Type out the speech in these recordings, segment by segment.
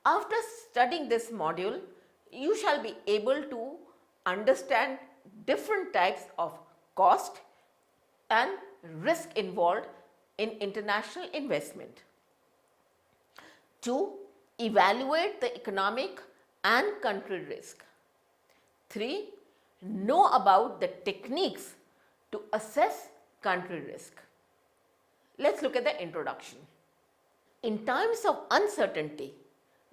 After studying this module, you shall be able to understand different types of cost and risk involved in international investment. 2. Evaluate the economic and country risk. 3. Know about the techniques to assess country risk. Let's look at the introduction. In times of uncertainty,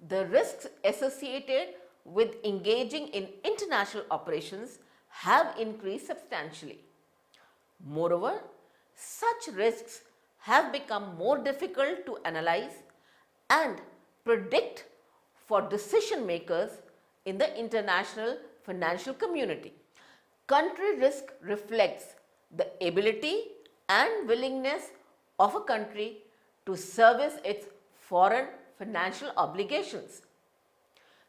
the risks associated with engaging in international operations have increased substantially. Moreover, such risks have become more difficult to analyze and predict for decision makers in the international financial community. Country risk reflects the ability and willingness of a country to service its foreign financial obligations.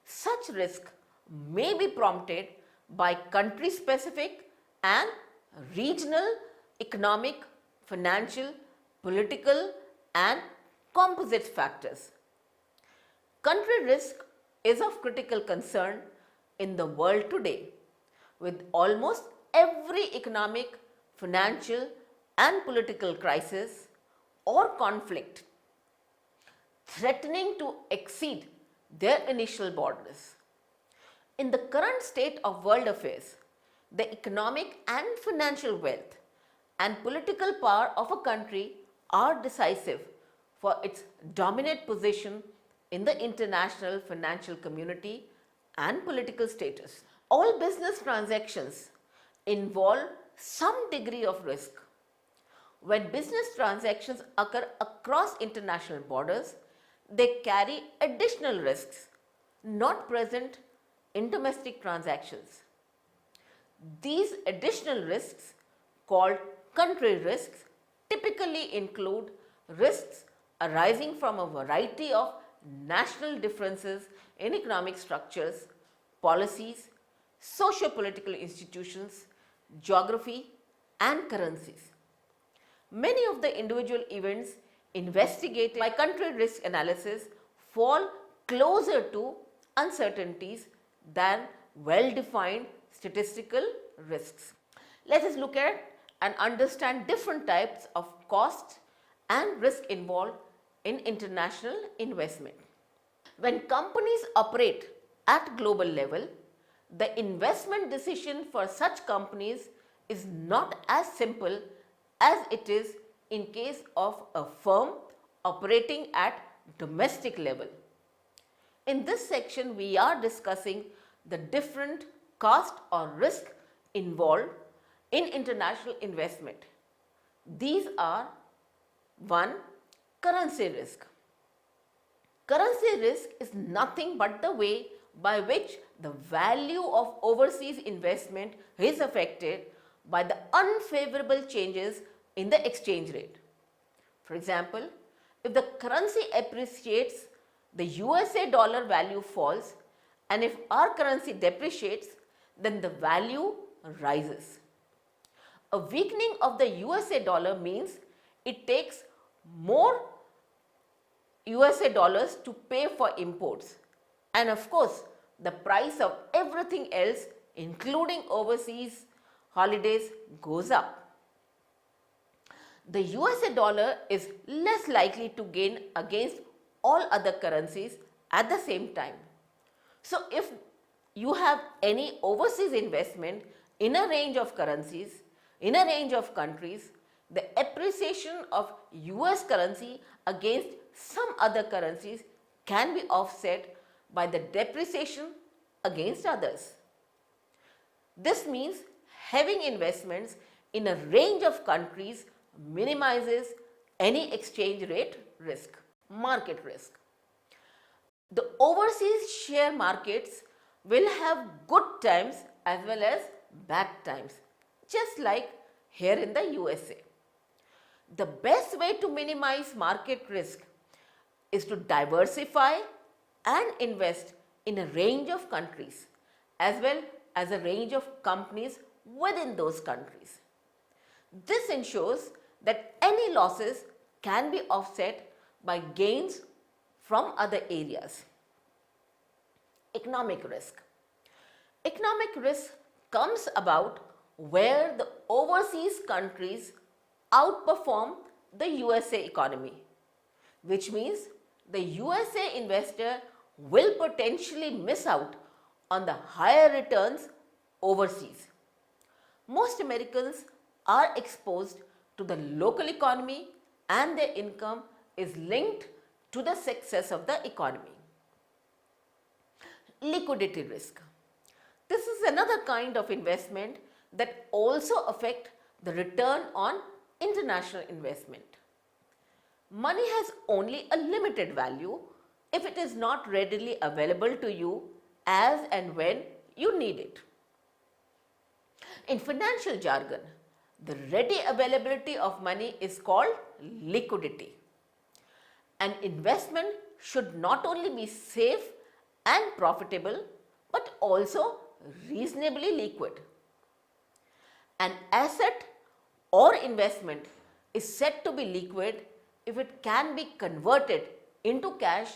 Such risk may be prompted by country specific and regional economic, financial, political and composite factors. Country risk is of critical concern in the world today, with almost every economic, financial and political crisis or conflict threatening to exceed their initial borders. In the current state of world affairs, the economic and financial wealth and political power of a country are decisive for its dominant position in the international financial community and political status. All business transactions involve some degree of risk. When business transactions occur across international borders, they carry additional risks not present in domestic transactions. These additional risks, called country risks, typically include risks arising from a variety of national differences in economic structures, policies, socio-political institutions, geography and currencies. Many of the individual events investigated by country risk analysis fall closer to uncertainties than well-defined statistical risks. Let us look at and understand different types of cost and risk involved in international investment. When companies operate at global level, the investment decision for such companies is not as simple as it is in case of a firm operating at domestic level. In this section, we are discussing the different cost or risk involved in international investment. These are: 1. Currency risk. Currency risk is nothing but the way by which the value of overseas investment is affected by the unfavorable changes in the exchange rate. For example, if the currency appreciates, the USA dollar value falls, and if our currency depreciates, then the value rises. A weakening of the USA dollar means it takes more USA dollars to pay for imports, and of course the price of everything else, including overseas holidays, goes up. The USA dollar is less likely to gain against all other currencies at the same time. So if you have any overseas investment in a range of currencies, in a range of countries, the appreciation of US currency against some other currencies can be offset by the depreciation against others. This means having investments in a range of countries minimizes any exchange rate risk, market risk. The overseas share markets will have good times as well as bad times, just like here in the USA. The best way to minimize market risk is to diversify and invest in a range of countries as well as a range of companies within those countries. This ensures that any losses can be offset by gains from other areas. Economic risk. Economic risk comes about where the overseas countries outperform the USA economy, which means the USA investor will potentially miss out on the higher returns overseas. Most Americans are exposed to the local economy and their income is linked to the success of the economy. Liquidity risk. This is another kind of investment that also affect the return on international investment. Money has only a limited value if it is not readily available to you as and when you need it. In financial jargon, the ready availability of money is called liquidity. An investment should not only be safe and profitable but also reasonably liquid. An asset or investment is said to be liquid if it can be converted into cash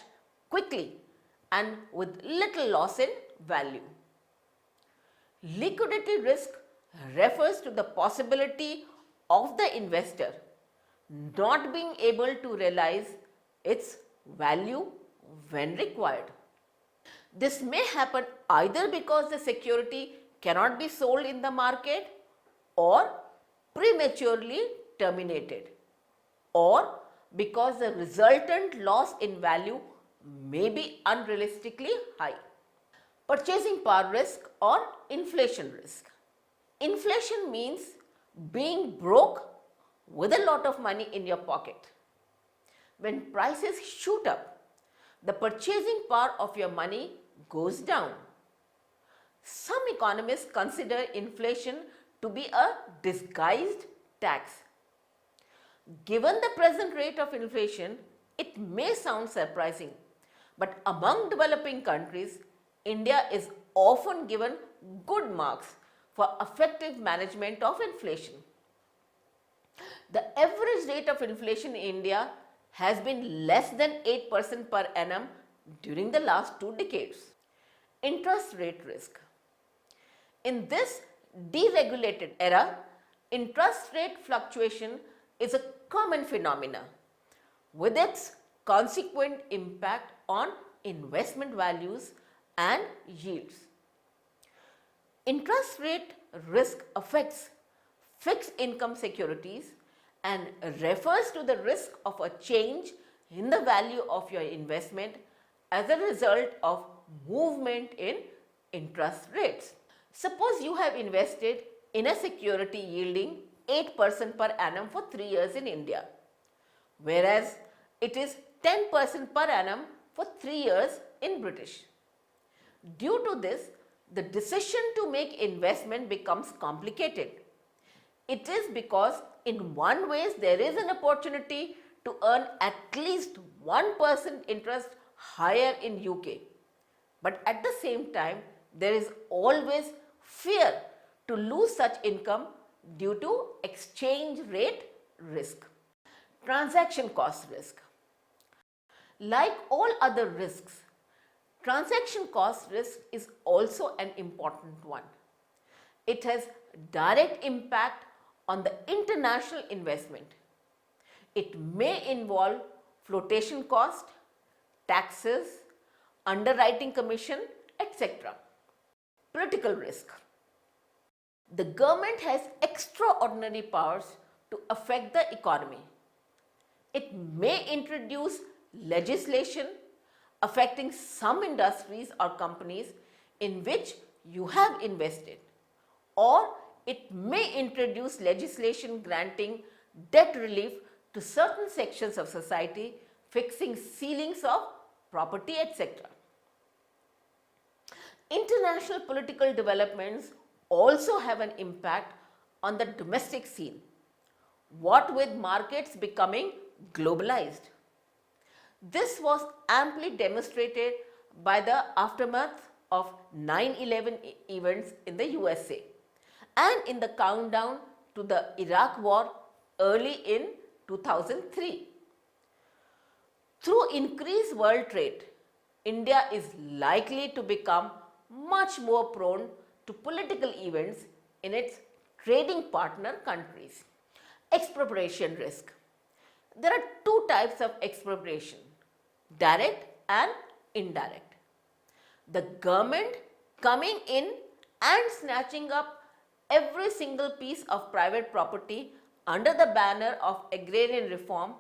quickly and with little loss in value. Liquidity risk refers to the possibility of the investor not being able to realize its value when required. This may happen either because the security cannot be sold in the market or prematurely terminated, or because the resultant loss in value may be unrealistically high. Purchasing power risk or inflation risk. Inflation means being broke with a lot of money in your pocket. When prices shoot up, the purchasing power of your money goes down. Some economists consider inflation to be a disguised tax. Given the present rate of inflation, it may sound surprising, but among developing countries, India is often given good marks for effective management of inflation. The average rate of inflation in India has been less than 8% per annum during the last 2 decades. Interest rate risk. In this deregulated era, interest rate fluctuation is a common phenomenon with its consequent impact on investment values and yields. Interest rate risk affects fixed income securities and refers to the risk of a change in the value of your investment as a result of movement in interest rates. Suppose you have invested in a security yielding 8% per annum for 3 years in India, whereas it is 10% per annum for 3 years in British. Due to this, the decision to make investment becomes complicated. It is because in one ways there is an opportunity to earn at least 1% interest higher in UK, but at the same time there is always fear to lose such income due to exchange rate risk. Transaction cost risk. Like all other risks, transaction cost risk is also an important one. It has direct impact on the international investment. It may involve flotation cost, taxes, underwriting commission, etc. Political risk. The government has extraordinary powers to affect the economy. It may introduce legislation affecting some industries or companies in which you have invested, or it may introduce legislation granting debt relief to certain sections of society, fixing ceilings of property, etc. International political developments also have an impact on the domestic scene, what with markets becoming globalized. This was amply demonstrated by the aftermath of 9/11 events in the USA and in the countdown to the Iraq war early in 2003. Through increased world trade, India is likely to become much more prone to political events in its trading partner countries. Expropriation risk. There are two types of expropriation, direct and indirect. The government coming in and snatching up every single piece of private property under the banner of agrarian reform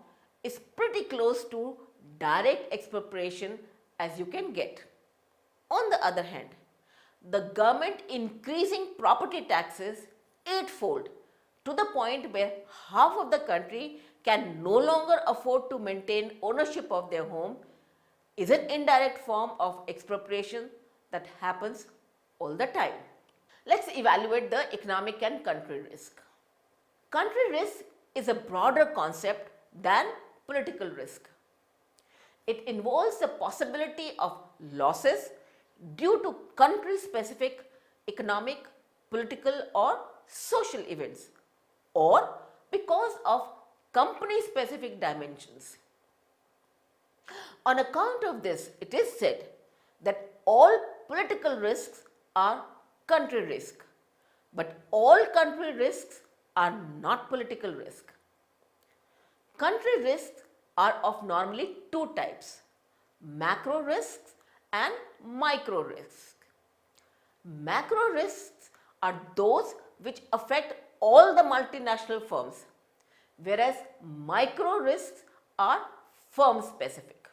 is pretty close to direct expropriation as you can get. On the other hand, the government increasing property taxes eightfold to the point where half of the country can no longer afford to maintain ownership of their home is an indirect form of expropriation that happens all the time. Let's evaluate the economic and country risk. Country risk is a broader concept than political risk. It involves the possibility of losses due to country specific economic, political or social events or because of company specific dimensions. On account of this, it is said that all political risks are country risk, but all country risks are not political risk. Country risks are of normally two types, macro risks and micro risks. Macro risks are those which affect all the multinational firms, whereas micro risks are firm specific.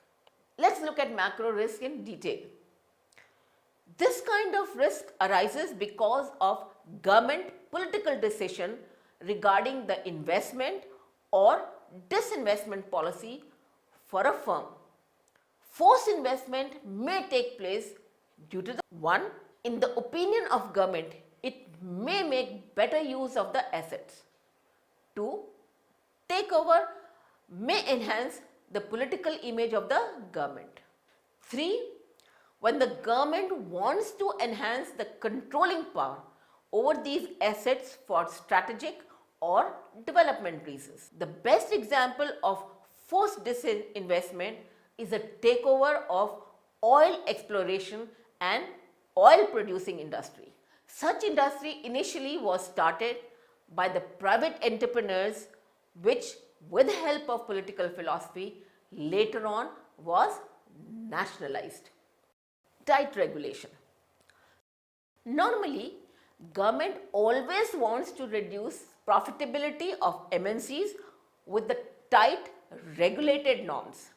Let's look at macro risk in detail. This kind of risk arises because of government political decision regarding the investment or disinvestment policy for a firm. Forced investment may take place due to the one, in the opinion of government, it may make better use of the assets. 2. Takeover may enhance the political image of the government. 3. When the government wants to enhance the controlling power over these assets for strategic or development reasons. The best example of forced disinvestment is a takeover of oil exploration and oil producing industry. Such industry initially was started by the private entrepreneurs which, with the help of political philosophy, later on was nationalized. Tight regulation. Normally, government always wants to reduce profitability of MNCs with the tight regulated norms.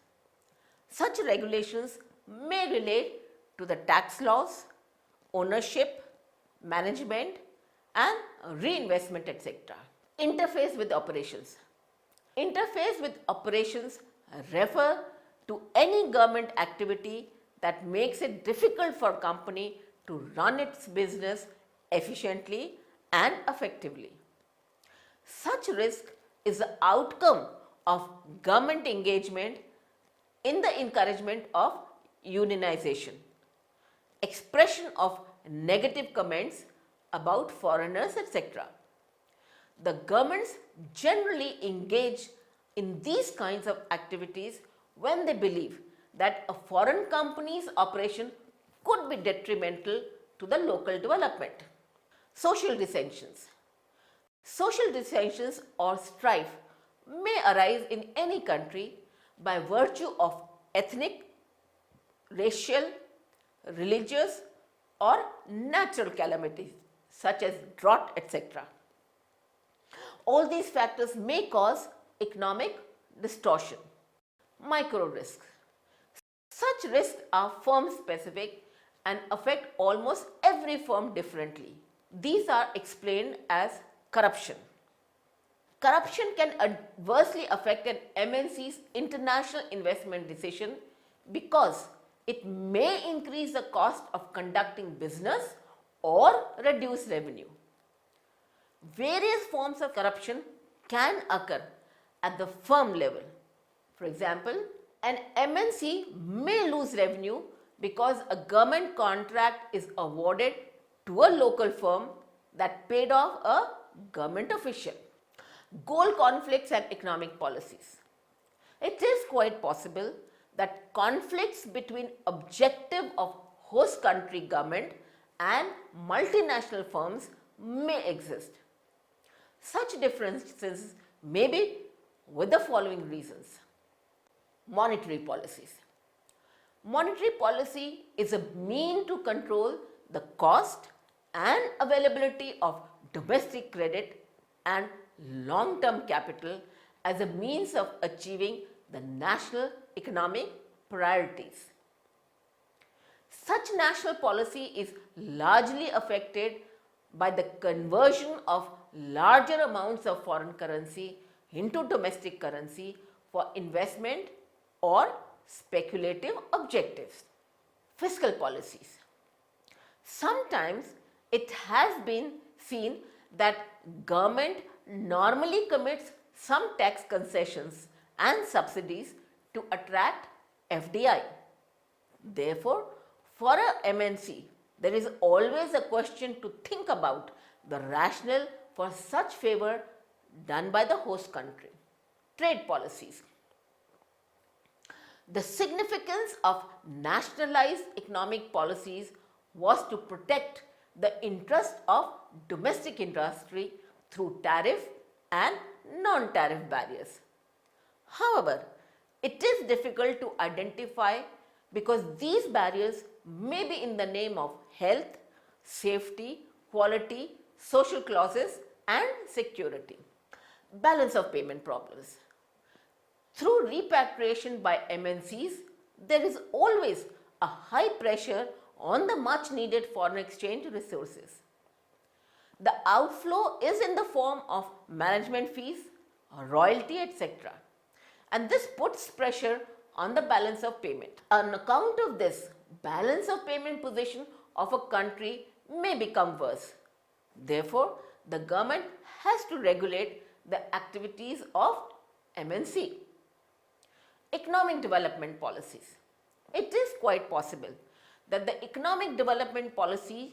Such regulations may relate to the tax laws, ownership, management and reinvestment, etc. Interface with operations. Interface with operations refer to any government activity that makes it difficult for a company to run its business efficiently and effectively. Such risk is the outcome of government engagement in the encouragement of unionization, expression of negative comments about foreigners, etc. The governments generally engage in these kinds of activities when they believe that a foreign company's operation could be detrimental to the local development. Social dissensions. Social dissensions or strife may arise in any country by virtue of ethnic, racial, religious or natural calamities such as drought, etc. All these factors may cause economic distortion. Micro risks. Such risks are firm specific and affect almost every firm differently. These are explained as corruption. Corruption can adversely affect an MNC's international investment decision because it may increase the cost of conducting business or reduce revenue. Various forms of corruption can occur at the firm level. For example, an MNC may lose revenue because a government contract is awarded to a local firm that paid off a government official. Goal conflicts and economic policies. It is quite possible that conflicts between objective of host country government and multinational firms may exist. Such differences may be with the following reasons. Monetary policies. Monetary policy is a mean to control the cost and availability of domestic credit and long-term capital as a means of achieving the national economic priorities. Such national policy is largely affected by the conversion of larger amounts of foreign currency into domestic currency for investment or speculative objectives. Fiscal policies. Sometimes it has been seen that government normally commits some tax concessions and subsidies to attract FDI. Therefore, for a MNC, there is always a question to think about the rationale for such favor done by the host country. Trade policies. The significance of nationalized economic policies was to protect the interest of domestic industry through tariff and non-tariff barriers. However, it is difficult to identify because these barriers may be in the name of health, safety, quality, social clauses and security. Balance of payment problems. Through repatriation by MNCs, there is always a high pressure on the much needed foreign exchange resources. The outflow is in the form of management fees, royalty, etc. And this puts pressure on the balance of payment. On account of this, balance of payment position of a country may become worse. Therefore, the government has to regulate the activities of MNC. Economic development policies. It is quite possible that the economic development policy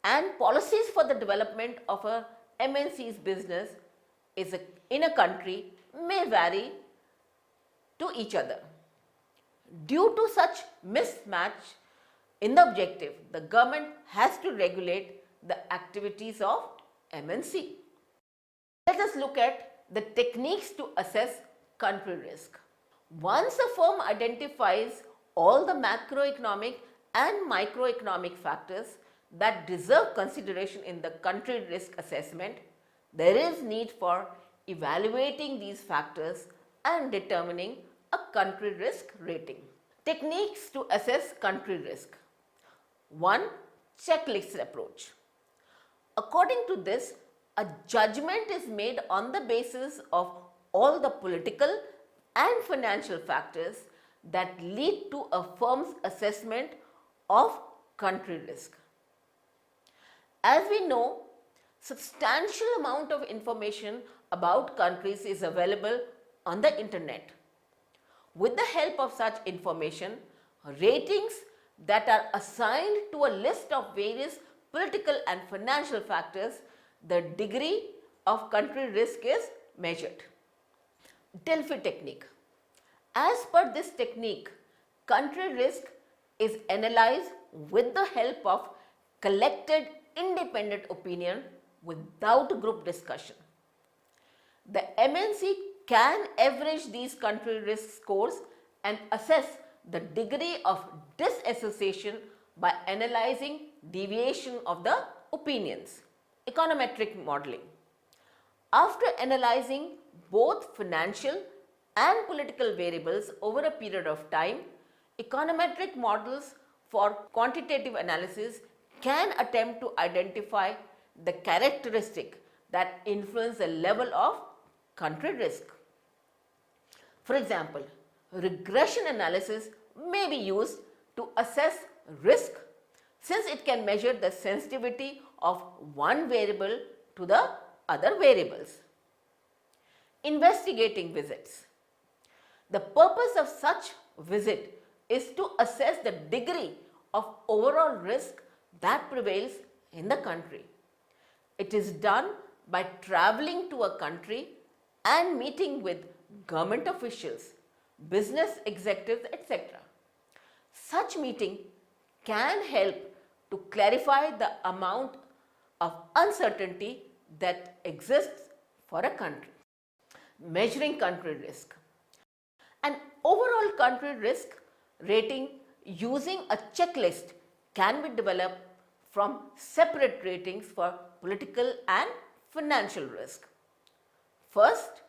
and policies for the development of a MNC's business in a country may vary to each other. Due to such mismatch in the objective, the government has to regulate the activities of MNC. Let us look at the techniques to assess country risk. Once a firm identifies all the macroeconomic and microeconomic factors that deserve consideration in the country risk assessment, there is need for evaluating these factors and determining a country risk rating. Techniques to assess country risk. 1. Checklist approach. According to this, a judgment is made on the basis of all the political and financial factors that lead to a firm's assessment of country risk. As we know, substantial amount of information about countries is available on the internet. With the help of such information, ratings that are assigned to a list of various political and financial factors, the degree of country risk is measured. Delphi technique. As per this technique, country risk is analyzed with the help of collected independent opinion without group discussion. The MNC can average these country risk scores and assess the degree of disassociation by analyzing deviation of the opinions. Econometric modeling. After analyzing both financial and political variables over a period of time, econometric models for quantitative analysis can attempt to identify the characteristic that influence the level of country risk. For example, regression analysis may be used to assess risk since it can measure the sensitivity of one variable to the other variables. Investigating visits. The purpose of such visit is to assess the degree of overall risk that prevails in the country. It is done by traveling to a country and meeting with government officials, business executives, etc. Such meeting can help to clarify the amount of uncertainty that exists for a country. Measuring country risk. An overall country risk rating using a checklist can be developed from separate ratings for political and financial risk. First,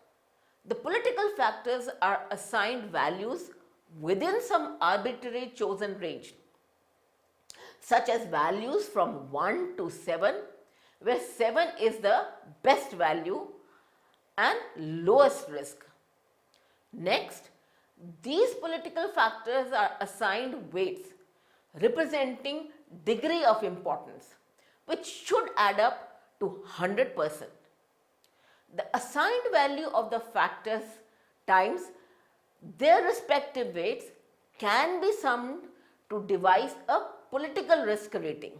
the political factors are assigned values within some arbitrary chosen range, such as values from 1 to 7, where 7 is the best value and lowest risk. Next, these political factors are assigned weights representing degree of importance, which should add up to 100%. The assigned value of the factors times their respective weights can be summed to devise a political risk rating.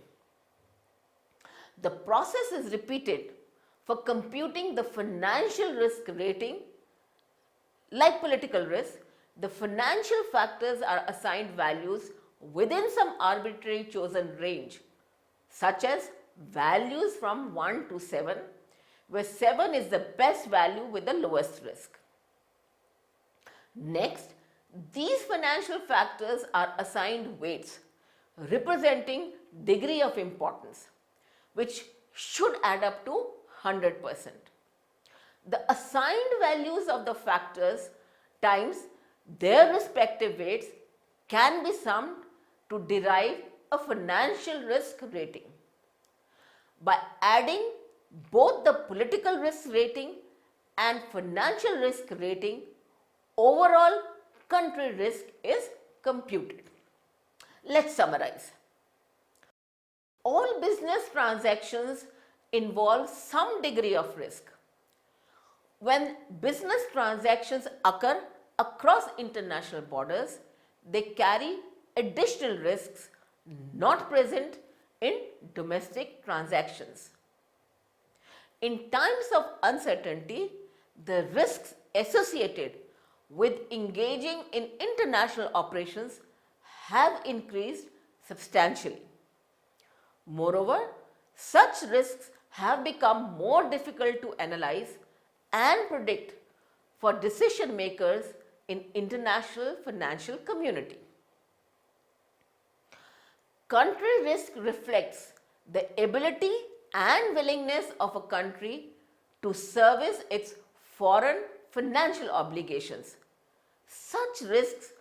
The process is repeated for computing the financial risk rating. Like political risk, the financial factors are assigned values within some arbitrary chosen range, such as values from 1 to 7, where 7 is the best value with the lowest risk. Next, these financial factors are assigned weights representing degree of importance, which should add up to 100%. The assigned values of the factors times their respective weights can be summed to derive a financial risk rating. By adding both the political risk rating and financial risk rating, overall country risk is computed. Let's summarize. All business transactions involve some degree of risk. When business transactions occur across international borders, they carry additional risks not present in domestic transactions. In times of uncertainty, the risks associated with engaging in international operations have increased substantially. Moreover, such risks have become more difficult to analyze and predict for decision makers in international financial community. Country risk reflects the ability and willingness of a country to service its foreign financial obligations. Such risks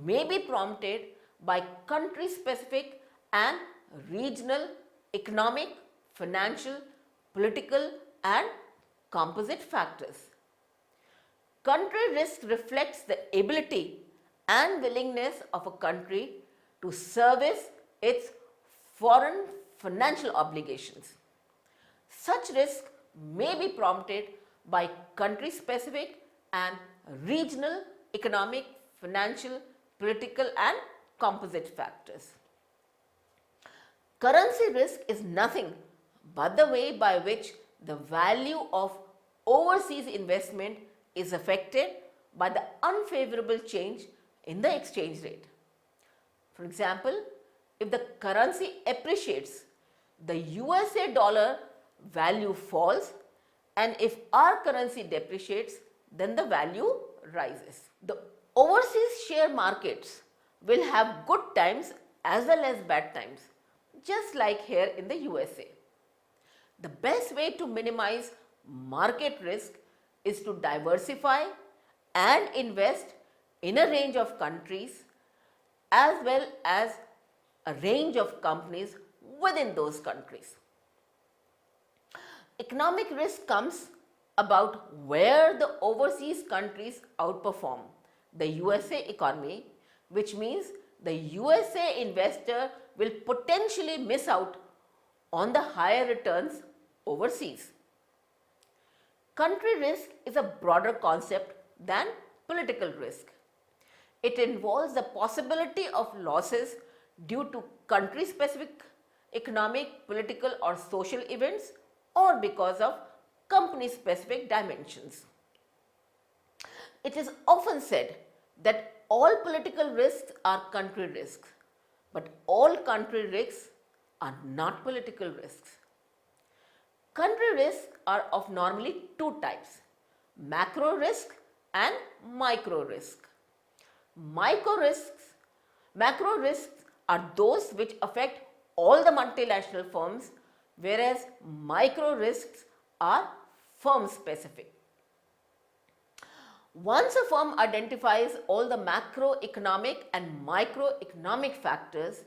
may be prompted by country specific and regional economic, financial, political and composite factors. Country risk reflects the ability and willingness of a country to service its foreign financial obligations. Such risk may be prompted by country specific and regional economic, financial, political and composite factors. Currency risk is nothing but the way by which the value of overseas investment is affected by the unfavorable change in the exchange rate. For example, if the currency appreciates, the USA dollar value falls, and if our currency depreciates, then the value rises. The overseas share markets will have good times as well as bad times, just like here in the USA. The best way to minimize market risk is to diversify and invest in a range of countries as well as a range of companies within those countries. Economic risk comes about where the overseas countries outperform the USA economy, which means the USA investor will potentially miss out on the higher returns overseas. Country risk is a broader concept than political risk. It involves the possibility of losses due to country specific economic, political or social events or because of company specific dimensions. It is often said that all political risks are country risks, but all country risks are not political risks. Country risks are of normally two types, macro risk and micro risk. Macro risks are those which affect all the multinational firms, whereas micro risks are firm specific. Once a firm identifies all the macroeconomic and microeconomic factors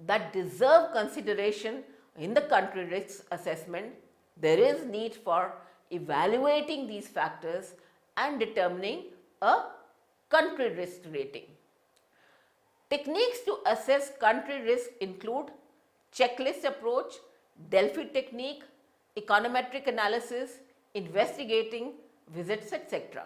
that deserve consideration in the country risk assessment, there is need for evaluating these factors and determining a country risk rating. Techniques to assess country risk include checklist approach, Delphi technique, econometric analysis, investigating visits, etc.